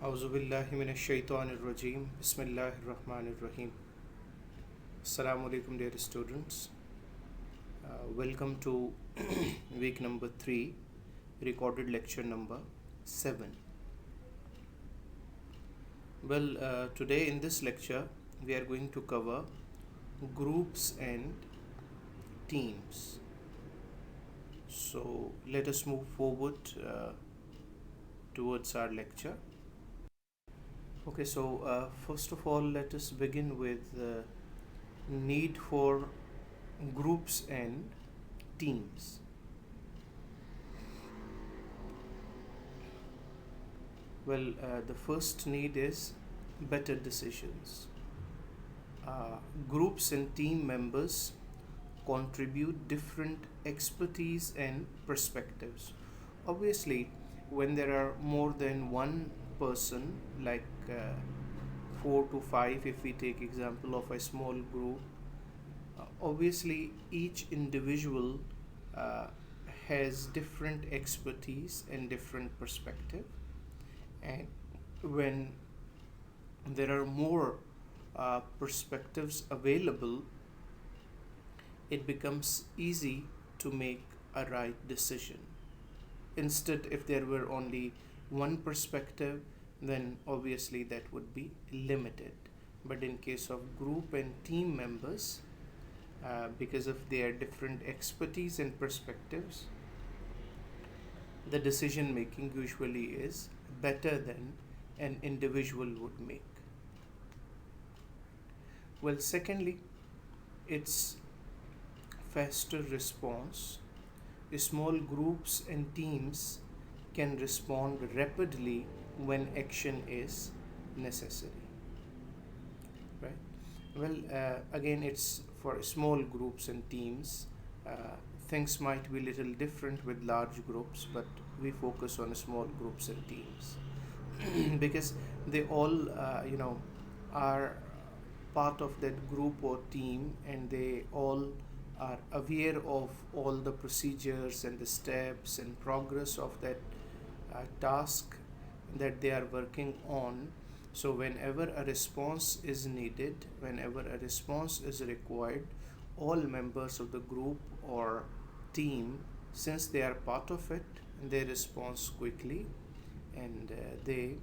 Auzu billahi minash shaitanir rajim. Bismillahir rahmanir rahim. Assalamu alaikum, dear students. Welcome to week number 3, recorded lecture number 7. Today in this lecture, we are going to cover groups and teams. So, let us move forward towards our lecture. Okay, so first of all, let us begin with the need for groups and teams. The first need is better decisions. Groups and team members contribute different expertise and perspectives. Obviously, when there are more than one person, like 4 to 5, if we take example of a small group, obviously each individual has different expertise and different perspective, and when there are more perspectives available, it becomes easy to make a right decision. Instead, if there were only one perspective, then obviously that would be limited. But in case of group and team members, because of their different expertise and perspectives, the decision making usually is better than an individual would make. Secondly, it's faster response. Small groups and teams can respond rapidly when action is necessary, right? Again, it's for small groups and teams. Things might be little different with large groups, but we focus on small groups and teams because they all are part of that group or team, and they all are aware of all the procedures and the steps and progress of that task that they are working on. So whenever a response is needed, whenever a response is required, all members of the group or team, since they are part of it, they respond quickly, and they,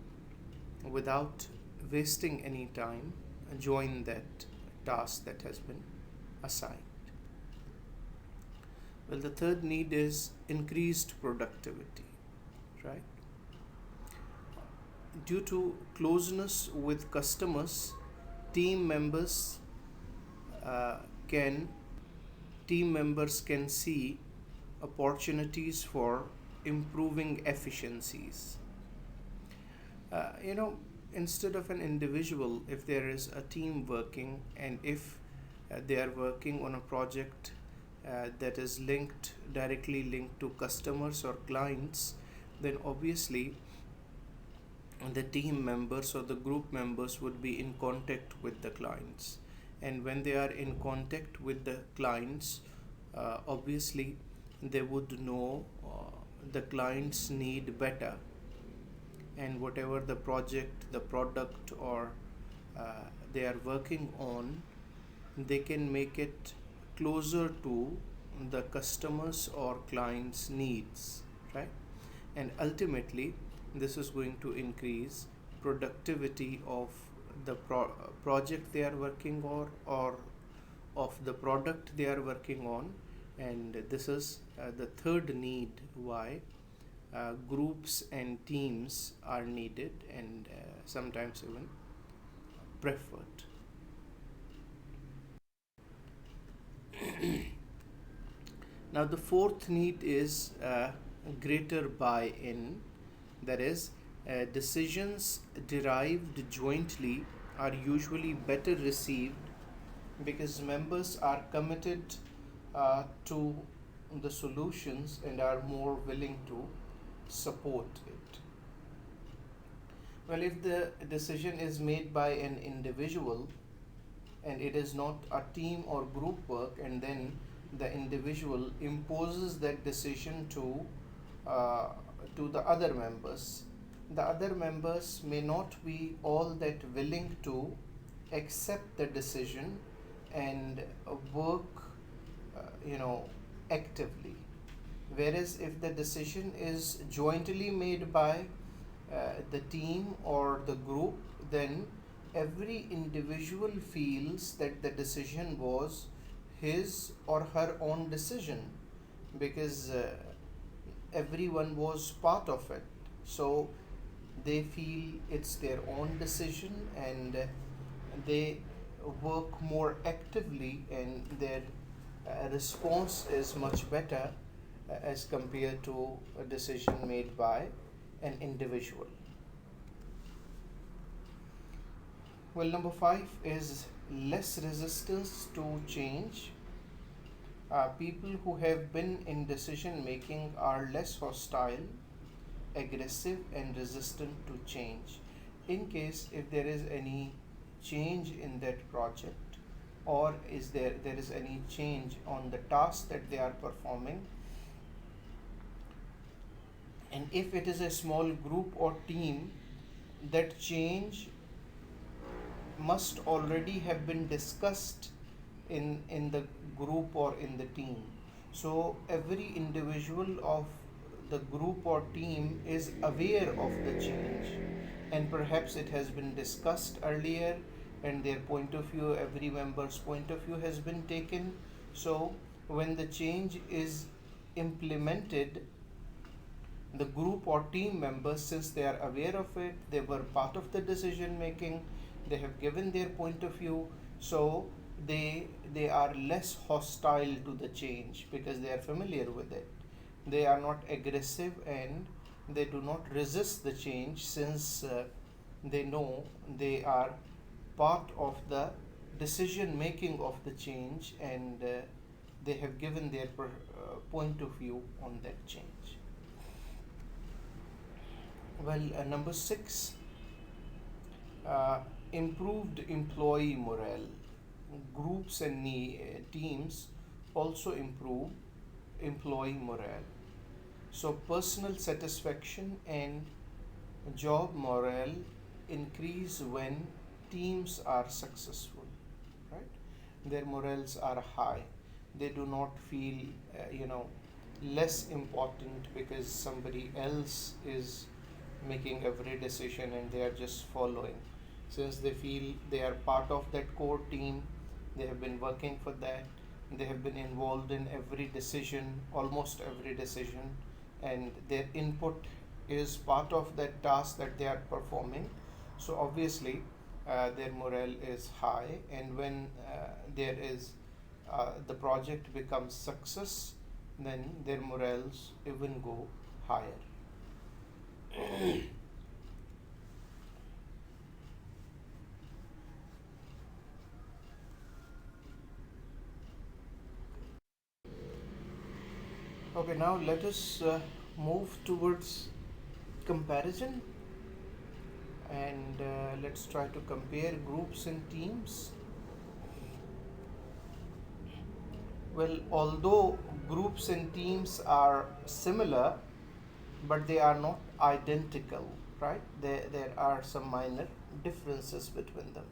without wasting any time, join that task that has been assigned. The third need is increased productivity, right? Due to closeness with customers, team members uh, can can see opportunities for improving efficiencies. Instead of an individual, if there is a team working, and if they are working on a project that is directly linked to customers or clients, then obviously the team members or the group members would be in contact with the clients, and when they are in contact with the clients, obviously they would know the client's need better, and whatever the project, the product, or they are working on, they can make it closer to the customers or clients' needs, right? And ultimately, this is going to increase productivity of the project they are working on, or of the product they are working on. And this is the third need why groups and teams are needed, and sometimes even preferred. Now, the fourth need is greater buy in. That is, decisions derived jointly are usually better received because members are committed to the solutions and are more willing to support it. If the decision is made by an individual and it is not a team or group work, and then the individual imposes that decision to the other members, the other members may not be all that willing to accept the decision and work, you know, actively. Whereas if the decision is jointly made by the team or the group, then every individual feels that the decision was his or her own decision, because everyone was part of it. So they feel it's their own decision, and they work more actively, and their response is much better as compared to a decision made by an individual. Well, number five is less resistance to change. People who have been in decision making are less hostile, aggressive, and resistant to change. In case if there is any change in that project, or is there is any change on the task that they are performing, and if it is a small group or team, that change must already have been discussed in the group or in the team. So every individual of the group or team is aware of the change, and perhaps it has been discussed earlier, and their point of view, every member's point of view has been taken. So when the change is implemented, the group or team members, since they are aware of it, they were part of the decision making, they have given their point of view, so they are less hostile to the change because they are familiar with it. They are not aggressive, and they do not resist the change, since they know they are part of the decision making of the change, and they have given their point of view on that change. Well, number six, uh, improved employee morale. Groups and teams also improve employee morale. So, personal satisfaction and job morale increase when teams are successful, right? Their morals are high. They do not feel, less important because somebody else is making every decision and they are just following. Since they feel they are part of that core team, they have been working for that, they have been involved in every decision, almost every decision, and their input is part of that task that they are performing. So obviously their morale is high, and when there is the project becomes success, then their morals even go higher. Okay, now let us move towards comparison, and let's try to compare groups and teams. Well, although groups and teams are similar, but they are not identical, right? There are some minor differences between them.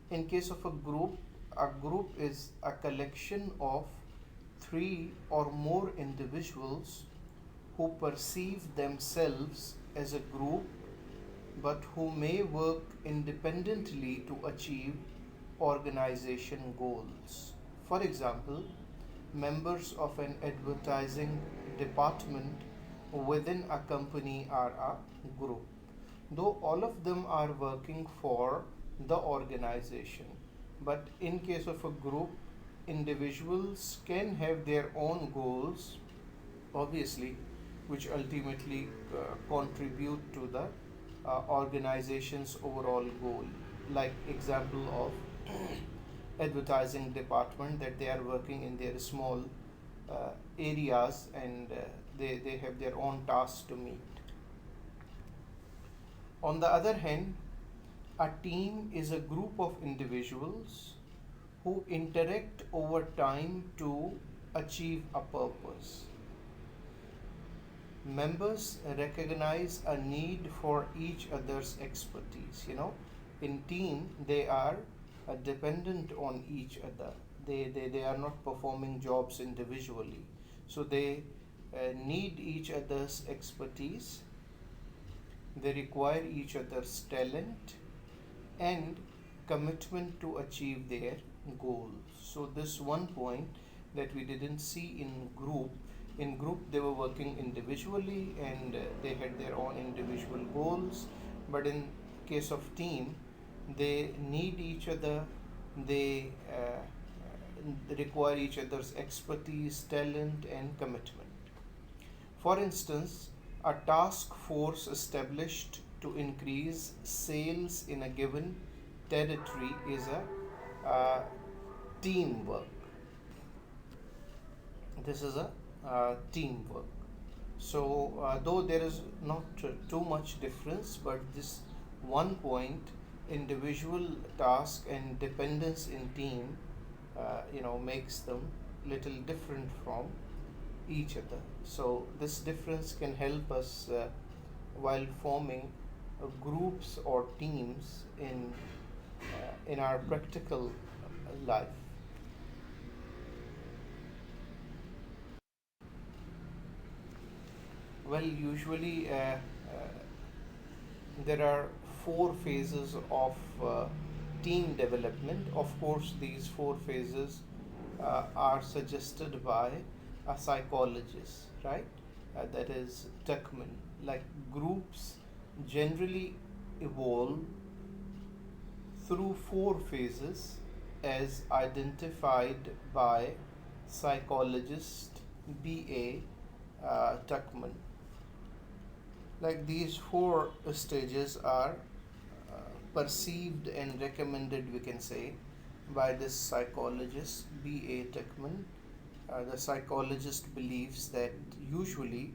In case of a group is a collection of three or more individuals who perceive themselves as a group but who may work independently to achieve organization goals. For example, members of an advertising department within a company are a group, though all of them are working for the organization. But in case of a group, individuals can have their own goals, obviously, which ultimately contribute to the organization's overall goal. Like example of advertising department, that they are working in their small areas, and they have their own tasks to meet. On the other hand, a team is a group of individuals who interact over time to achieve a purpose. Members recognize a need for each other's expertise. In team they are dependent on each other. They are not performing jobs individually, so they need each other's expertise. They require each other's talent and commitment to achieve their goals. So this one point that we didn't see in group. In group they were working individually, and they had their own individual goals, but in case of team they need each other. They require each other's expertise, talent, and commitment. For instance, a task force established to increase sales in a given territory is a teamwork. This is a teamwork. So, though there is not too much difference, but this one point, individual task and dependence in team, makes them little different from each other. So, this difference can help us while forming groups or teams in our practical life. Well, usually there are four phases of team development. Of course, these four phases are suggested by a psychologist, right? That is Tuckman. Like groups generally evolve through four phases as identified by psychologist B.A. Tuckman. Like these four stages are perceived and recommended, we can say, by this psychologist B.A. Tuckman. The psychologist believes that usually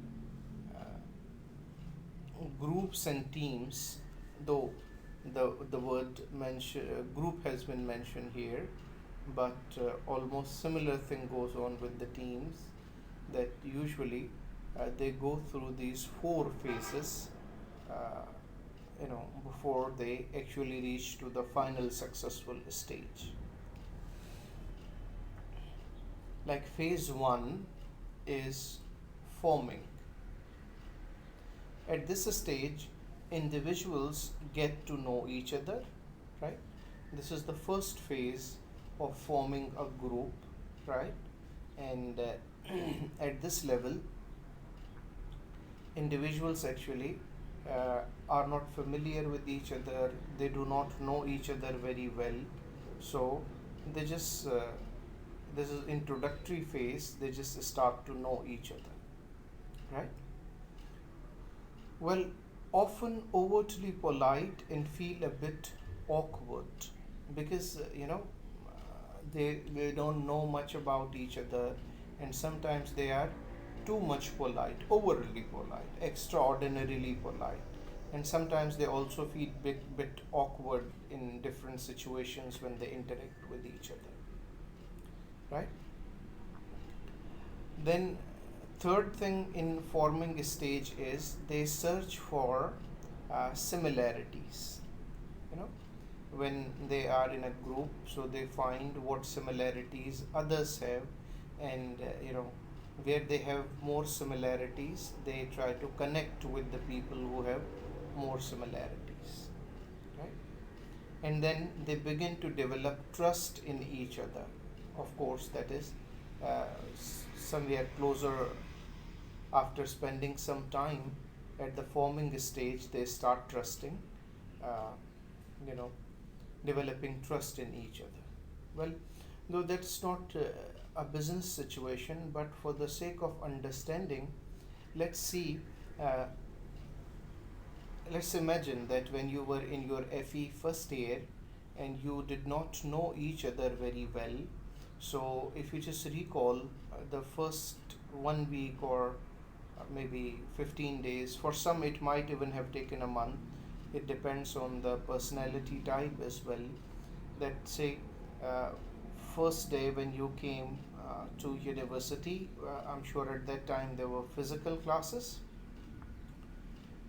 groups and teams, though the word group has been mentioned here, but almost similar thing goes on with the teams, that usually they go through these four phases before they actually reach to the final successful stage. Like phase 1 is forming. At this stage, individuals get to know each other, right? This is the first phase of forming a group, right? And at this level, individuals actually are not familiar with each other. They do not know each other very well. So they just this is introductory phase. They just start to know each other, right? Well, often overtly polite and feel a bit awkward because they don't know much about each other, and sometimes they are too much polite, overly polite, extraordinarily polite, and sometimes they also feel bit awkward in different situations when they interact with each other, right? Then third thing in forming stage is they search for similarities. You know, when they are in a group, so they find what similarities others have, and where they have more similarities, they try to connect with the people who have more similarities, right? And then they begin to develop trust in each other. Of course, that is uh, somewhere closer. After spending some time at the forming stage, they start trusting, uh, you know developing trust in each other. Well, though that's not a business situation, but for the sake of understanding, let's see. uh, let's imagine that when you were in your FE first year and you did not know each other very well. So if you just recall the first 1 week, or maybe 15 days, for some it might even have taken a month. It depends on the personality type as well. That say, uh, first day when you came to university, I'm sure at that time there were physical classes.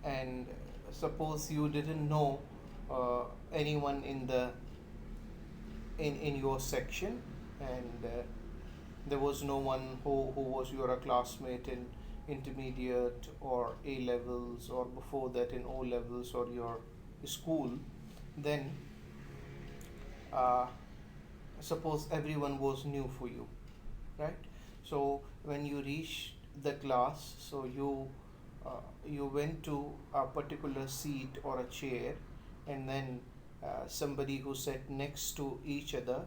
and suppose you didn't know anyone in your section, and there was no one who was your classmate in intermediate or A levels, or before that in O levels or your school. Then uh, suppose everyone was new for you, right? So when you reached the class, so you went to a particular seat or a chair, and then somebody who sat next to each other,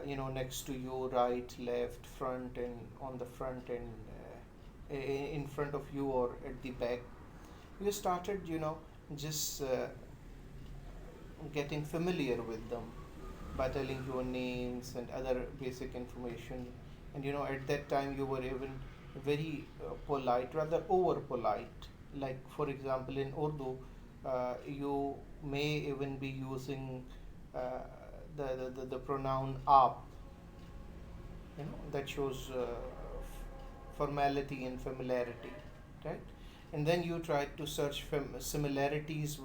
next to you, right, left, front, and on the front, and in front of you or at the back, you started, just getting familiar with them by telling your names and other basic information. And at that time you were even very polite, rather over polite. Like for example, in Urdu, you may even be using uh, the pronoun aap, that shows formality and familiarity, right? And then you try to search similarities,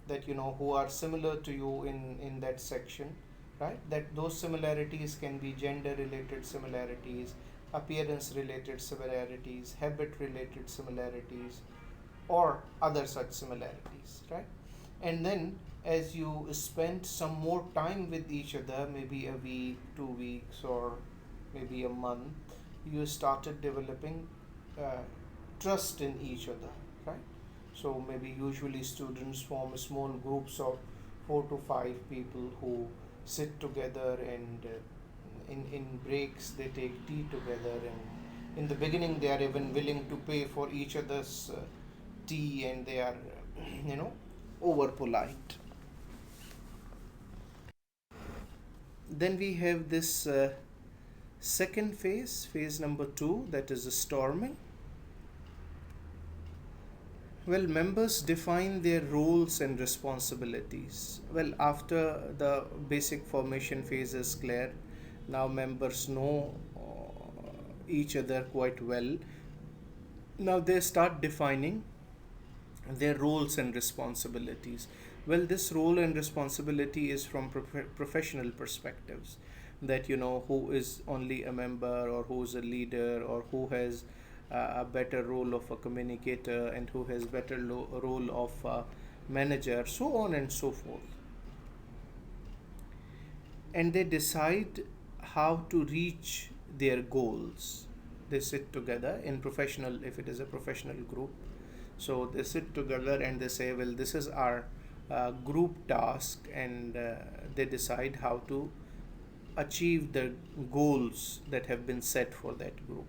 that who are similar to you in that section, right? That those similarities can be gender related similarities, appearance related similarities, habit related similarities, or other such similarities, right? And then as you spend some more time with each other, maybe a week, 2 weeks, or maybe a month, you started developing uh, trust in each other, right? So maybe usually students form small groups of 4 to 5 people who sit together, and in breaks they take tea together, and in the beginning they are even willing to pay for each other's tea, and they are you know over polite. Then we have this second phase number 2, that is storming. Well, members define their roles and responsibilities. Well, after the basic formation phase is clear, now members know each other quite well. Now they start defining their roles and responsibilities. Well, this role and responsibility is from professional perspectives, that who is only a member, or who is a leader, or who has a better role of a communicator, and who has better role of a manager, so on and so forth. And they decide how to reach their goals. They sit together in professional, if it is a professional group, so they sit together and they say, well, this is our group task, and they decide how to achieve the goals that have been set for that group.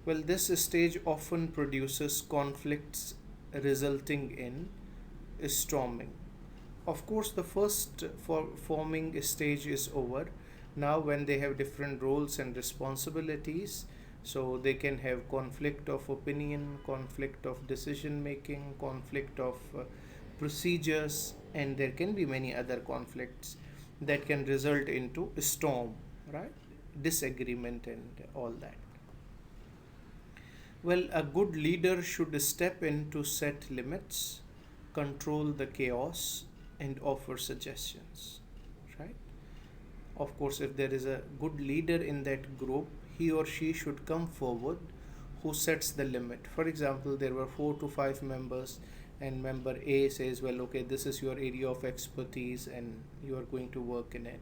Well, this stage often produces conflicts resulting in storming. Of course, the first forming stage is over. Now, when they have different roles and responsibilities, so they can have conflict of opinion, conflict of decision making, conflict of procedures, and there can be many other conflicts that can result into a storm, right? Disagreement and all that. Well, a good leader should step in to set limits, control the chaos, and offer suggestions, right? Of course, if there is a good leader in that group, he or she should come forward, who sets the limit. For example, there were 4 to 5 members, and member A says, well, okay, this is your area of expertise and you are going to work in it.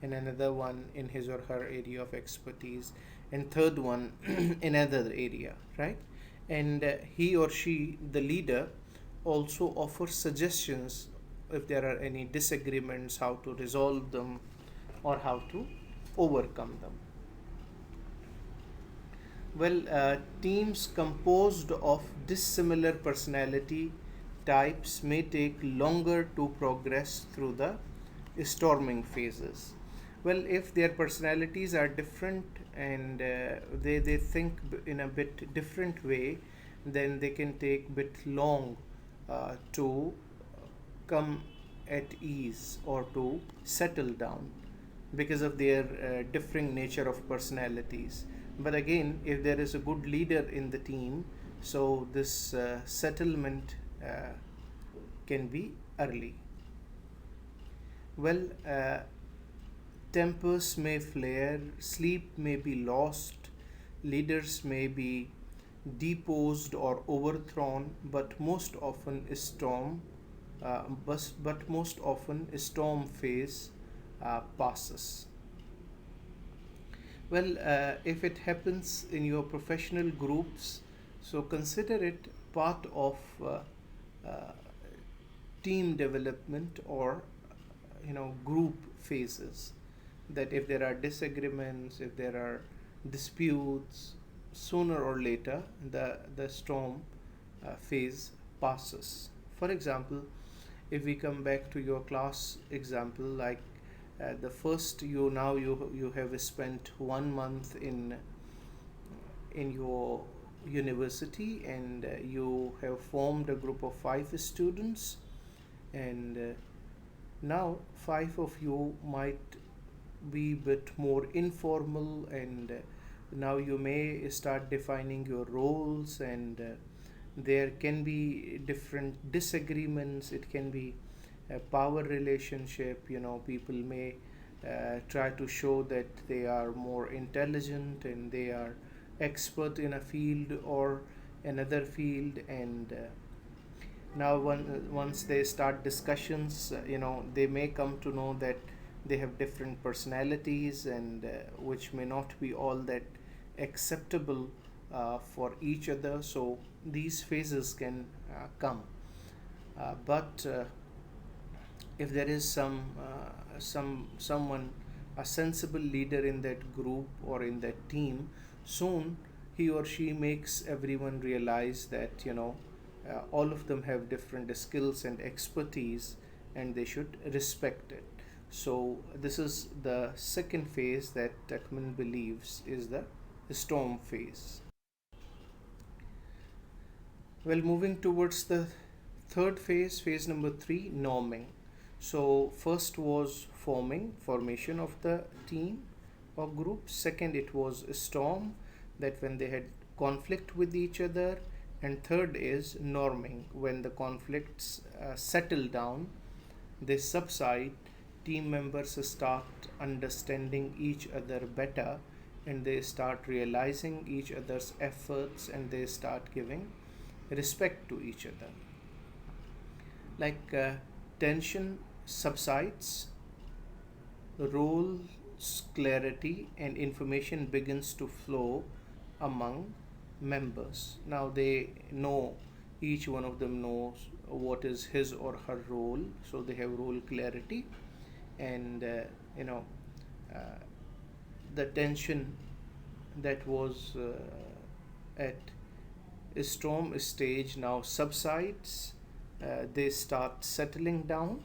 And another one in his or her area of expertise, and third one in another area, right? And he or she, the leader, also offers suggestions if there are any disagreements, how to resolve them or how to overcome them. Well, teams composed of dissimilar personality types may take longer to progress through the storming phases. Well, if their personalities are different, and they think in a bit different way, then they can take bit long to come at ease or to settle down, because of their differing nature of personalities. But again, if there is a good leader in the team, So this settlement can be early. Well, tempers may flare, sleep may be lost, leaders may be deposed or overthrown, but most often a storm phase passes. Well, if it happens in your professional groups, so consider it part of uh, team development or group phases. That if there are disagreements, if there are disputes, sooner or later the storm phase passes. For example, if we come back to your class example, like the first you have spent 1 month in your university, and you have formed a group of 5 students, and now 5 of you might be bit more informal, and now you may start defining your roles, and there can be different disagreements. It can be a power relationship. People may try to show that they are more intelligent and they are expert in a field or another field, and now once they start discussions, they may come to know that they have different personalities, and which may not be all that acceptable for each other. So these phases can come, but if there is someone, a sensible leader in that group or in that team, soon he or she makes everyone realize that all of them have different skills and expertise, and they should respect it. So this is the second phase that Tuckman believes is the storm phase. Well, moving towards the third phase, phase number three, norming. So first was formation of the team or group. Second, it was a storm, that when they had conflict with each other. And third is norming, when the conflicts settle down, they subside, team members start understanding each other better, and they start realizing each other's efforts, and they start giving respect to each other. Like tension subsides, roles clarity, and information begins to flow among members. Now they know, each one of them knows what is his or her role, so they have role clarity, and you know uh, the tension that was at a storm stage now subsides. They start settling down.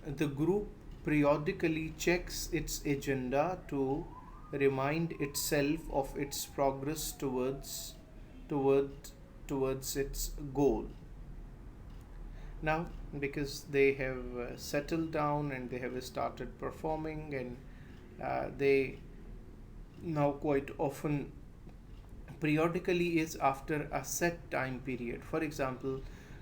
The group periodically checks its agenda to remind itself of its progress toward towards its goal. Now, because they have settled down and they have started performing, and they now quite often periodically is after a set time period. For example,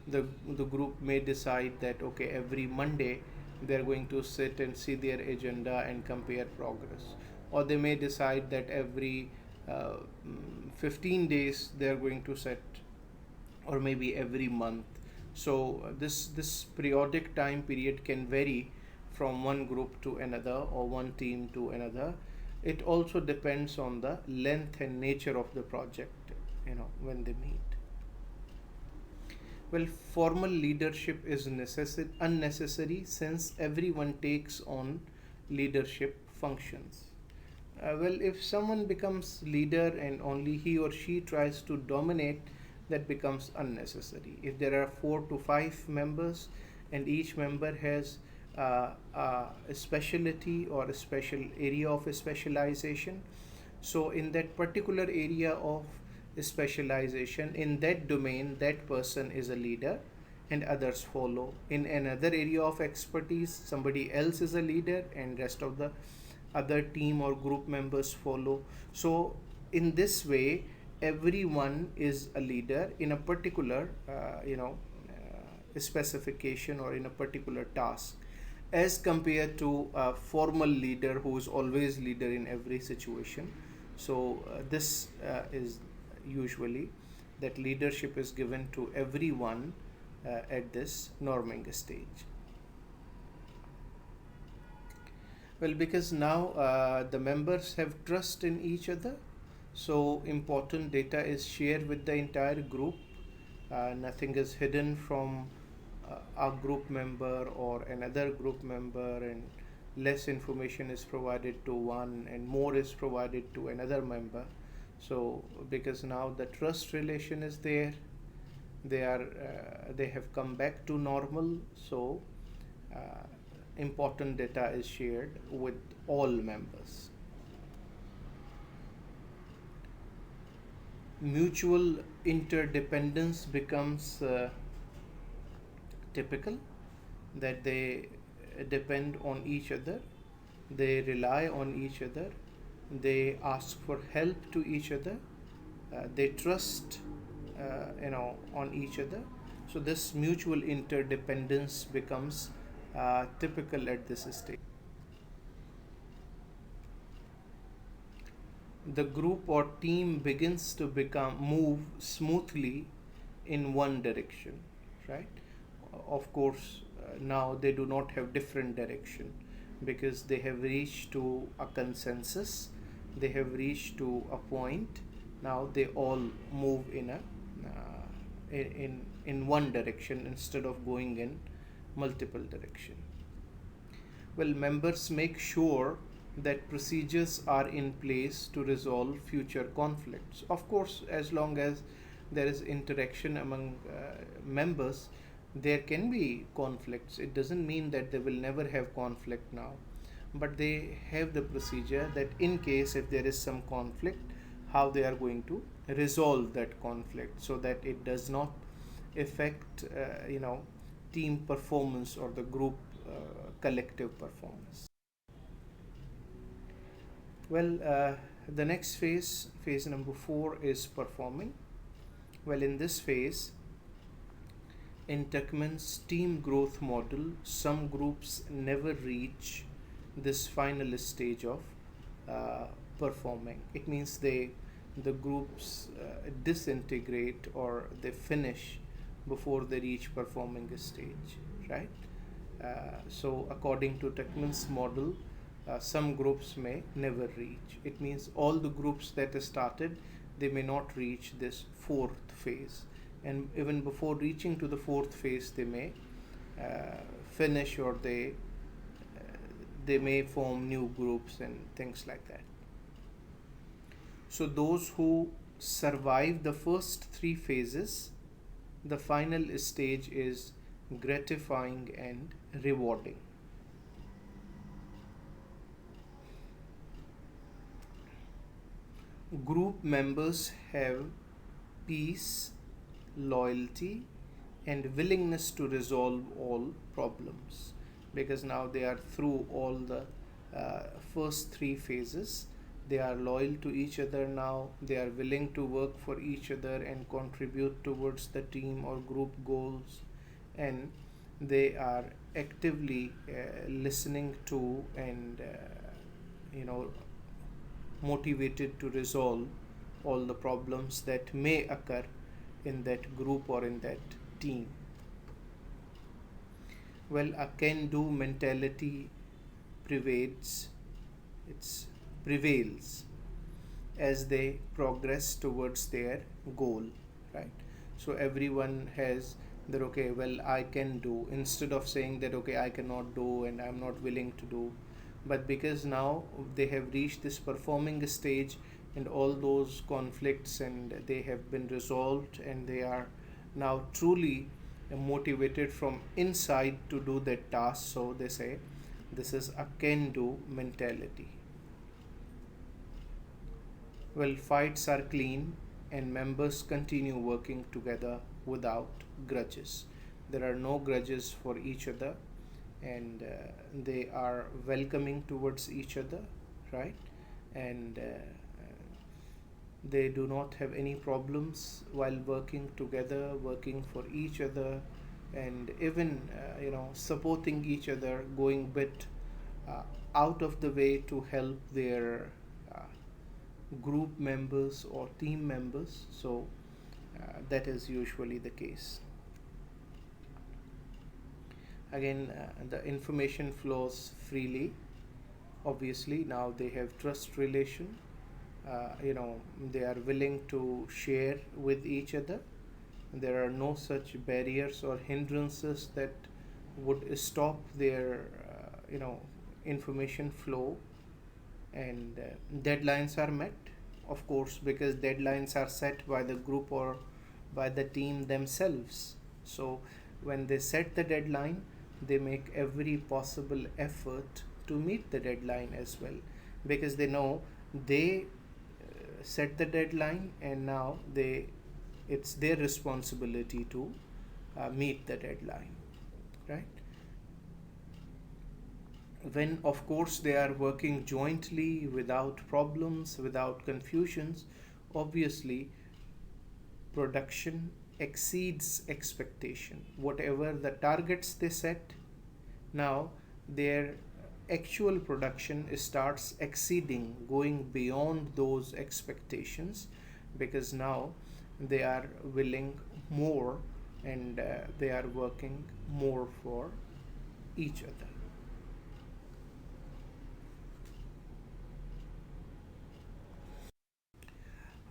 the group may decide that okay, every Monday they're going to sit and see their agenda and compare progress, or they may decide that every 15 days they're going to set, or maybe every month. So this periodic time period can vary from one group to another or one team to another. It also depends on the length and nature of the project, when they meet. Well, formal leadership is unnecessary, since everyone takes on leadership functions. Well, if someone becomes leader and only he or she tries to dominate, that becomes unnecessary. If there are 4 to 5 members, and each member has a specialty or a special area of specialization, so in that particular area of specialization, in that domain, that person is a leader and others follow. In another area of expertise, somebody else is a leader and rest of the other team or group members follow. So in this way, everyone is a leader in a particular specification or in a particular task, as compared to a formal leader who is always leader in every situation. So this is usually that leadership is given to everyone at this norming stage. Well, because now the members have trust in each other, so important data is shared with the entire group. Nothing is hidden from a group member or another group member, and less information is provided to one and more is provided to another member. So, because now the trust relation is there, they have come back to normal. So, uh, important data is shared with all members. Mutual interdependence becomes typical, that they depend on each other, they rely on each other, they ask for help to each other, they trust on each other. So this mutual interdependence becomes typical at this stage. The group or team begins to become move smoothly in one direction, right? Of course, now they do not have different direction, because they have reached to a consensus, they have reached to a point. Now they all move in a in one direction instead of going in multiple direction. Well, members make sure that procedures are in place to resolve future conflicts. Of course, as long as there is interaction among members, there can be conflicts. It doesn't mean that they will never have conflict now, but they have the procedure that in case if there is some conflict, how they are going to resolve that conflict so that it does not affect team performance or the group collective performance. Well, the next phase, phase number 4, is performing. Well, in this phase, in Tuckman's team growth model, some groups never reach this final stage of performing. It means the groups disintegrate or they finish before they reach performing stage, right? So according to Tuckman's model, some groups may never reach. It means all the groups that started, they may not reach this fourth phase, and even before reaching to the fourth phase, they may finish, or they may form new groups and things like that. So those who survive the first 3 phases, the final stage is gratifying and rewarding. Group members have peace, loyalty, and willingness to resolve all problems, because now they are through all the first 3 phases. They are loyal to each other now, they are willing to work for each other and contribute towards the team or group goals, and they are actively listening to and you know motivated to resolve all the problems that may occur in that group or in that team. Well, a can do mentality prevails, it's prevails as they progress towards their goal, right? So everyone has that, okay, well, I can do, instead of saying that, okay, I cannot do and I'm not willing to do. But because now they have reached this performing stage and all those conflicts and they have been resolved, and they are now truly motivated from inside to do that task, so they say this is a can do mentality. Well, fights are clean and members continue working together without grudges. There are no grudges for each other, and they are welcoming towards each other, right? And they do not have any problems while working together, working for each other, and even supporting each other, going bit uh, out of the way to help their uh, group members or team members. So that is usually the case. Again, the information flows freely. Obviously, now they have trust relation. They are willing to share with each other. There are no such barriers or hindrances that would stop their information flow. And deadlines are met, of course, because deadlines are set by the group or by the team themselves. So when they set the deadline, they make every possible effort to meet the deadline as well, because they know they set the deadline, and now it's their responsibility to meet the deadline, right? When of course they are working jointly without problems, without confusions, obviously production exceeds expectation. Whatever the targets they set, now their actual production starts exceeding, going beyond those expectations, because now they are willing more, and they are working more for each other.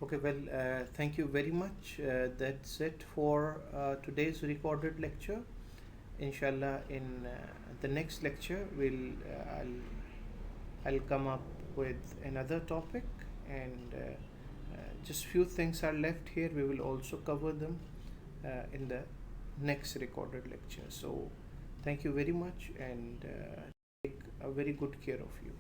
Okay, well, thank you very much. That's it for today's recorded lecture. Inshallah, in the next lecture, I'll come up with another topic, and just few things are left here. We will also cover them in the next recorded lecture. So, thank you very much, and take a very good care of you.